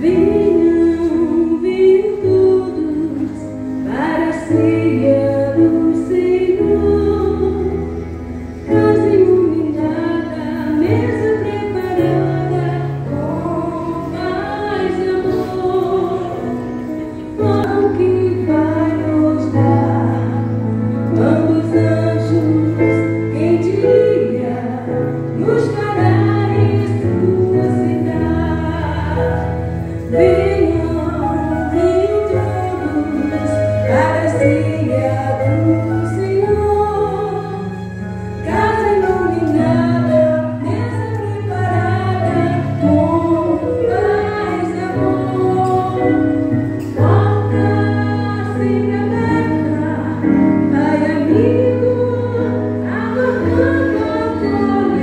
Venham, venham todos para a ceia do Senhor. Casa iluminada, mesa preparada, com paz e amor. Pão que vai nos dar, quando os anjos, quem diria, nos fará ressuscitar. Venham, venham todos para a ceia do Senhor. Casa iluminada, mesa preparada, com paz e amor. Porta sempre aberta, pai amigo, aguardando acolhedor.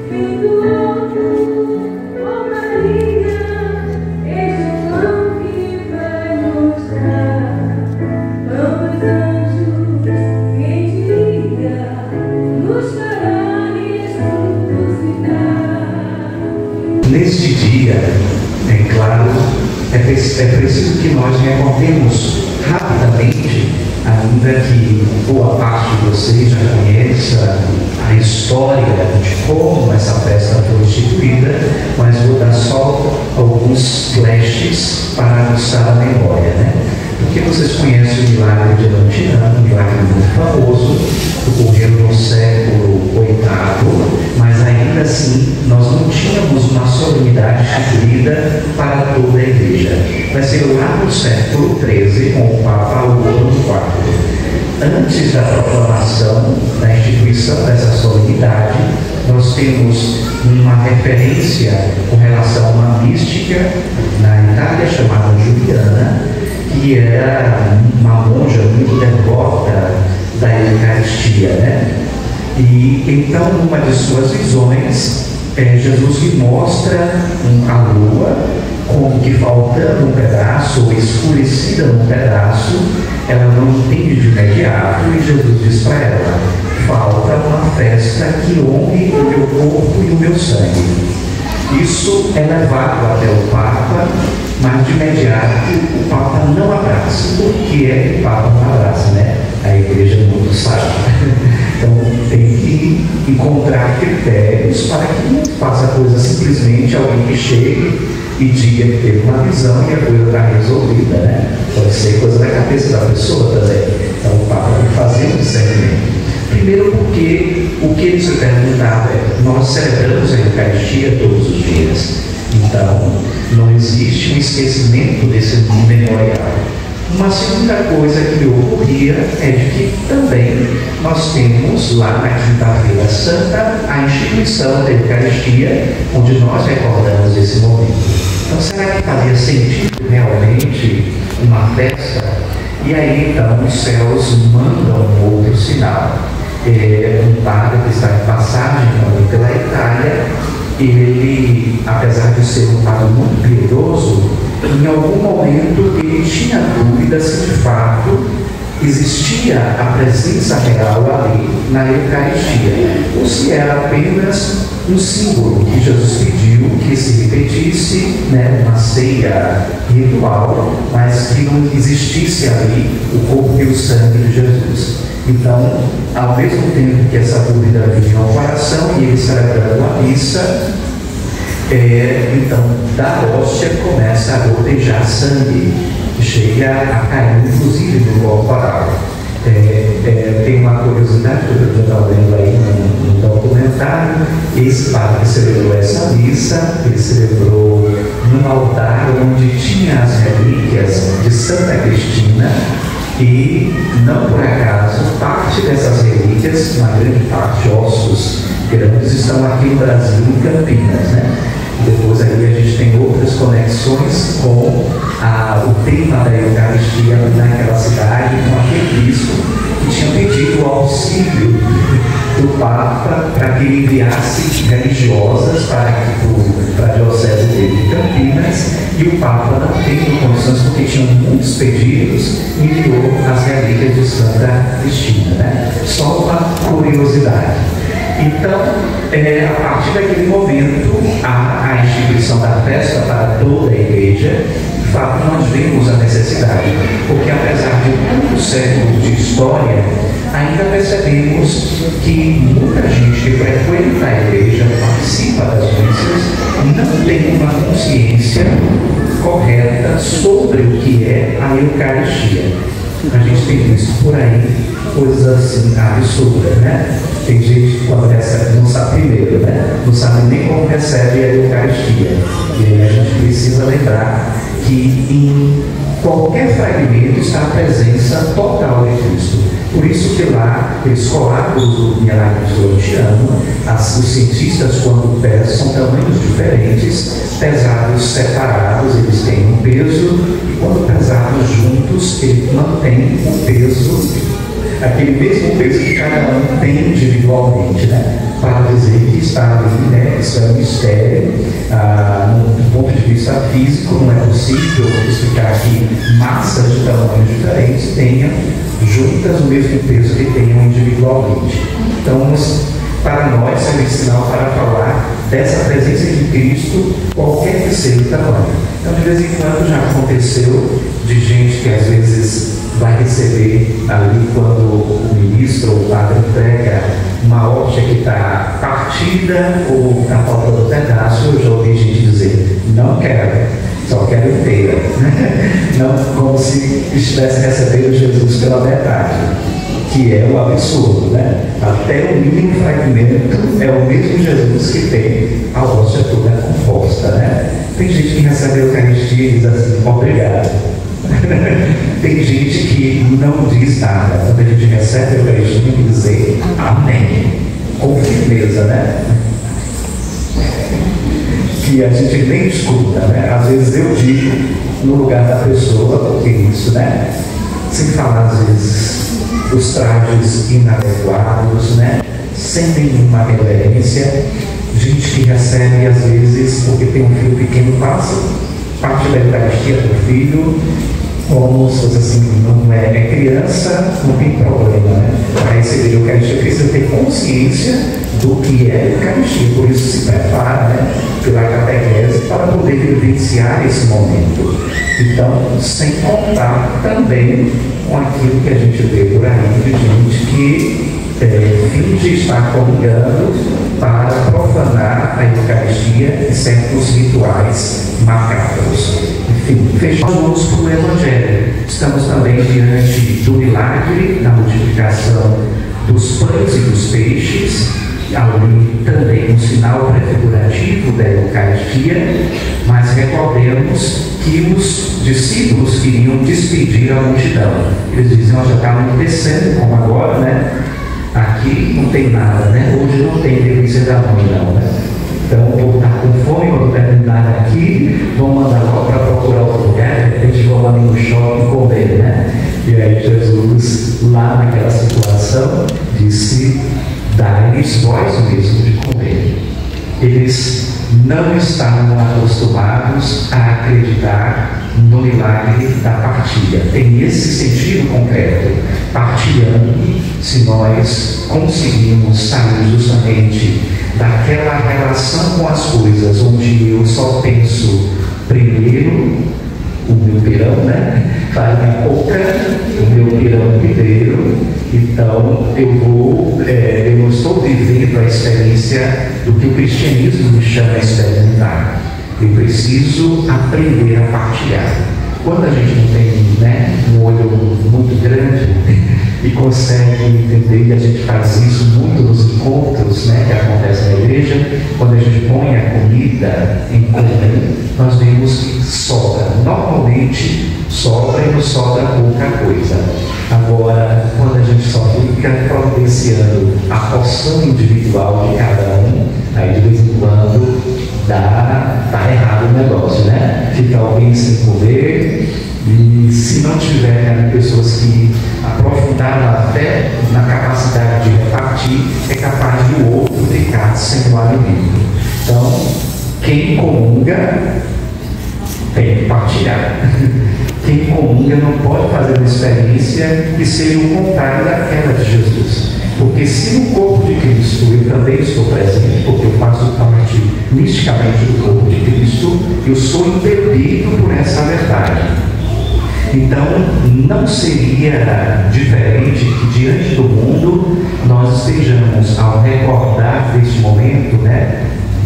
Vem do alto, ó Maria, este pão que vai nos dar. Pão dos anjos, quem diria, nos fará ressuscitar. Neste dia, é claro, é preciso que nós recordemos rapidamente, ainda que boa parte de vocês já conheça a história de como essa festa foi instituída, mas vou dar só alguns flashes para nos dar a memória, né? Porque vocês conhecem o milagre de Lantirano, um milagre muito famoso, ocorreu no século VIII, mas ainda assim nós não tínhamos uma solenidade instituída para toda a igreja. Vai ser lá no século XIII, com o Papa Urano IV. Antes da proclamação da instituição dessa solenidade, nós temos uma referência com relação a uma mística na Itália chamada Juliana, que era uma monja muito devota da Eucaristia, né? E então, numa de suas visões, Jesus lhe mostra a lua como que faltando um pedaço, ou escurecida num pedaço, ela não entende de imediato, e Jesus diz para ela: falta uma festa que honre o meu corpo e o meu sangue. Isso é levado até o Papa, mas de imediato o Papa não abraça. Por que é que o Papa não abraça, né? A igreja muito sabe. Então tem que encontrar critérios para que não faça a coisa simplesmente alguém que chegue e diga que teve uma visão e a coisa está resolvida, né? Pode ser coisa da cabeça da pessoa também. Então o Papa tem que fazer um discernimento. Primeiro porque o que ele se perguntava é: nós celebramos a Eucaristia todos os dias, então não existe um esquecimento desse memorial. Uma segunda coisa que me ocorria é de que também nós temos lá na Quinta-feira Santa a instituição da Eucaristia, onde nós recordamos esse momento. Então será que fazia sentido realmente uma festa? E aí então os céus mandam um outro sinal. Um padre que está em passagem também pela Itália, ele, apesar de ser um padre muito piedoso, em algum momento ele tinha dúvida se de fato existia a presença real ali na Eucaristia, ou se era apenas um símbolo que Jesus pediu que se repetisse, né, uma ceia ritual, mas que não existisse ali o corpo e o sangue de Jesus. Então, ao mesmo tempo que essa dúvida vinha ao coração e ele celebrando a missa, então da hóstia começa a gotejar sangue, chega a cair inclusive no corporal. Tem uma curiosidade que eu estava vendo aí no documentário: esse padre que celebrou essa missa, ele celebrou num altar onde tinha as relíquias de Santa Cristina. E, não por acaso, parte dessas relíquias, uma grande parte, ossos grandes, estão aqui no Brasil, em Campinas, né? Depois aí a gente tem outras conexões com o tema da Eucaristia naquela cidade, com aquele bispo que tinha pedido o auxílio do Papa para que ele enviasse religiosas para a diocese dele de Campinas, e o Papa, não tendo condições, porque tinham muitos pedidos, enviou as relíquias de Santa Cristina, né? Só uma curiosidade. Então, a partir daquele momento, a instituição da festa para toda a igreja, de fato, nós vemos a necessidade, porque apesar de muitos séculos de história, ainda percebemos que muita gente que frequenta a igreja, participa das missas, não tem uma consciência correta sobre o que é a Eucaristia. A gente tem visto por aí coisas assim absurdas, né? Tem gente que quando recebe não sabe primeiro, né? Não sabe nem como recebe a Eucaristia. E aí a gente precisa lembrar que em qualquer fragmento está a presença total de Cristo. Por isso que lá, aqueles colágoros do milagre florentiano, os cientistas, quando pesam, são tamanhos diferentes, pesados separados, eles têm um peso, e quando pesados juntos, eles mantêm o peso, aquele mesmo peso que cada um tem individualmente, né? Para dizer que está ali, né? Isso é um mistério. Do ponto de vista físico, não é possível explicar que massas de tamanhos diferentes tenham juntas o mesmo peso que tenham individualmente. Então, para nós é um sinal para falar dessa presença de Cristo, qualquer que seja o tamanho. Então, de vez em quando já aconteceu de gente que às vezes vai receber ali quando o ministro ou o padre entrega uma hóstia que está partida ou está faltando um pedaço. Eu já ouvi gente dizer, não quero, só quero inteira. Não como se estivesse recebendo Jesus pela metade, que é um absurdo, né? Até o mínimo fragmento é o mesmo Jesus que tem a hóstia toda composta, né? Tem gente que recebe a Eucaristia e diz assim, obrigado. Tem gente que não diz nada. Quando a gente recebe a Eucaristia, tem que dizer amém, com firmeza, né? Que a gente nem escuta, né? Às vezes eu digo no lugar da pessoa, porque isso, né? Sem falar, às vezes, os trajes inadequados, né? Sem nenhuma reverência. Gente que recebe, às vezes, porque tem um filho pequeno, passa parte da Eucaristia do filho, como se fosse assim, não é criança, não tem problema, né? Para receber a Eucaristia precisa ter consciência do que é a Eucaristia, por isso se prepara, né, pela catequese para poder vivenciar esse momento. Então, sem contar também com aquilo que a gente vê por aí de gente que finge estar comungando para profanar a Eucaristia e certos rituais macabros. Enfim, fechamos para o Evangelho. Estamos também diante do milagre da multiplicação dos pães e dos peixes, ali também um sinal prefigurativo da Eucaristia, mas recordemos que os discípulos queriam despedir a multidão. Eles diziam, já estavam descendo, como agora, né? Aqui não tem nada, né? Hoje não tem delícia da mãe, não, né? Então, o povo está com fome, quando terminar aqui, vão mandar logo para procurar outro lugar, de repente vão lá no shopping comer, né? E aí Jesus, lá naquela situação, disse, dai-lhes vós mesmo de comer. Eles não estavam acostumados a acreditar no milagre da partilha. Tem esse sentido concreto. Partilhando, se nós conseguimos sair justamente daquela relação com as coisas, onde eu só penso primeiro o meu pirão, né? Vai na boca, o meu pirão primeiro. Então eu não estou vivendo a experiência do que o cristianismo me chama a experimentar. Eu preciso aprender a partilhar. Quando a gente não tem, né, um olho muito grande e consegue entender, e a gente faz isso muito nos encontros, né, que acontecem na igreja, quando a gente põe a comida em comum, nós vemos que sobra. Normalmente sobra e não sobra pouca coisa. Agora, quando a gente só fica providenciando a porção individual de cada um, aí de vez em quando dá errado o negócio, né? Fica alguém sem comer, e se não tiver pessoas que aprofundaram a fé na capacidade de repartir, é capaz de o outro ficar sem o alimento. Então, quem comunga tem que partilhar. Quem comunga não pode fazer uma experiência que seja o contrário daquela de Jesus. Porque se no corpo de Cristo eu também estou presente, porque eu faço parte misticamente do corpo de Cristo, eu sou impedido por essa verdade. Então, não seria diferente que diante do mundo nós estejamos, ao recordar deste momento,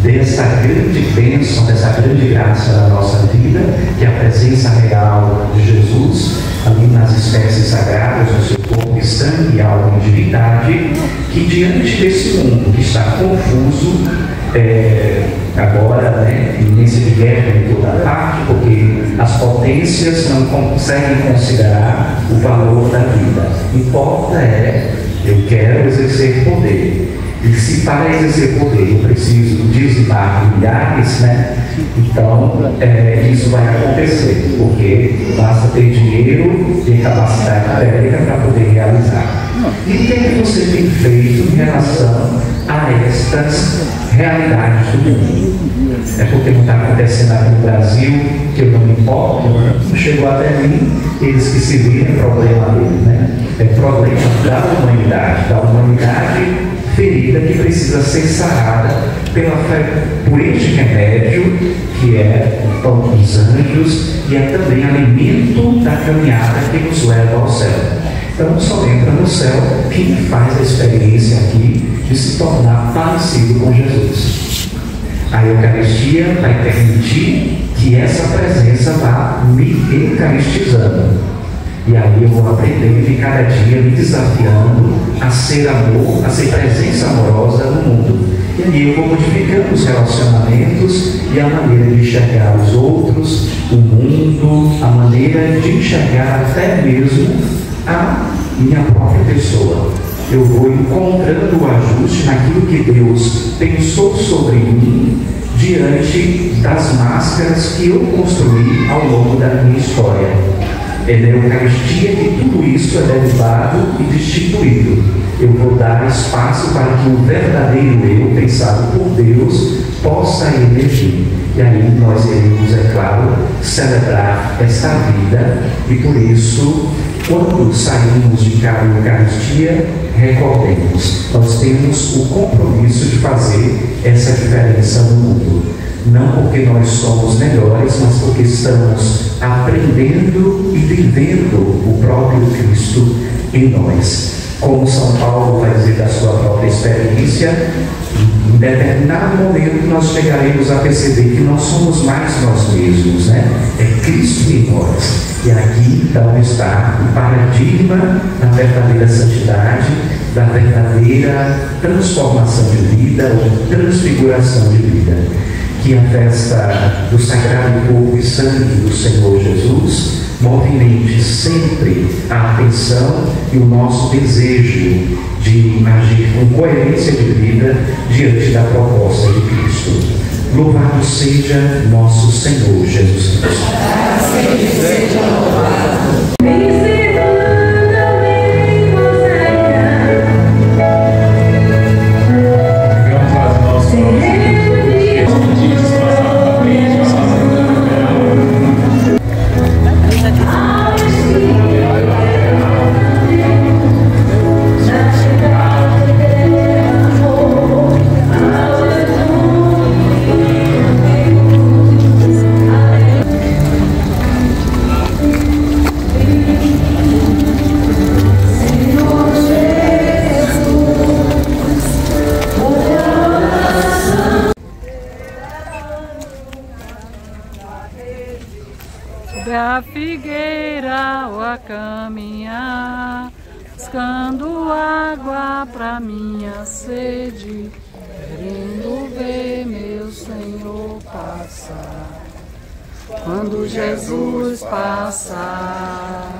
dessa grande bênção, dessa grande graça na nossa vida, que é a presença real de Jesus, ali nas espécies sagradas, no seu corpo e sangue, alma e divindade, que diante desse mundo que está confuso, agora, iminência de guerra em toda parte, porque as potências não conseguem considerar o valor da vida. Importa eu quero exercer poder. E se para exercer poder eu preciso dizimar milhares, então isso vai acontecer, porque basta ter dinheiro e capacidade técnica para poder realizar. E o que é que você tem feito em relação a estas realidades do mundo? É porque não está acontecendo aqui no Brasil, que eu não me importo, não chegou até mim, eles que se viram, é problema deles, é problema da humanidade ferida que precisa ser sarada por este remédio que é o pão dos anjos e é também alimento da caminhada que nos leva ao céu. Então só entra no céu quem faz a experiência aqui de se tornar parecido com Jesus. A Eucaristia vai permitir que essa presença vá me eucaristizando. E aí eu vou aprendendo e cada dia me desafiando a ser amor, a ser presença amorosa no mundo. E aí eu vou modificando os relacionamentos e a maneira de enxergar os outros, o mundo, a maneira de enxergar até mesmo a minha própria pessoa. Eu vou encontrando o ajuste naquilo que Deus pensou sobre mim diante das máscaras que eu construí ao longo da minha história. É na Eucaristia que tudo isso é derivado e destituído. Eu vou dar espaço para que o verdadeiro eu, pensado por Deus, possa emergir. E aí nós iremos, é claro, celebrar esta vida e por isso, quando saímos de cada Eucaristia, recordemos, nós temos o compromisso de fazer essa diferença no mundo. Não porque nós somos melhores, mas porque estamos aprendendo e vivendo o próprio Cristo em nós. Como São Paulo vai dizer da sua própria experiência, em determinado momento nós chegaremos a perceber que não somos mais nós mesmos, É Cristo em nós. E aqui então está o paradigma da verdadeira santidade, da verdadeira transformação de vida ou transfiguração de vida. Que a festa do Sagrado Corpo e Sangue do Senhor Jesus movimente sempre a atenção e o nosso desejo de agir com coerência de vida diante da proposta de Cristo. Louvado seja nosso Senhor Jesus Cristo. Seja louvado. A figueira a caminhar, buscando água pra minha sede, querendo ver meu Senhor passar. Quando Jesus passar,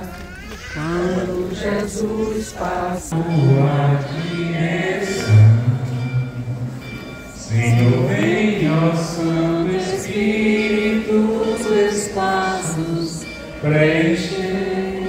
quando Jesus passar, tua direção, Senhor, vem, ó Santo Espírito, os espaços preencher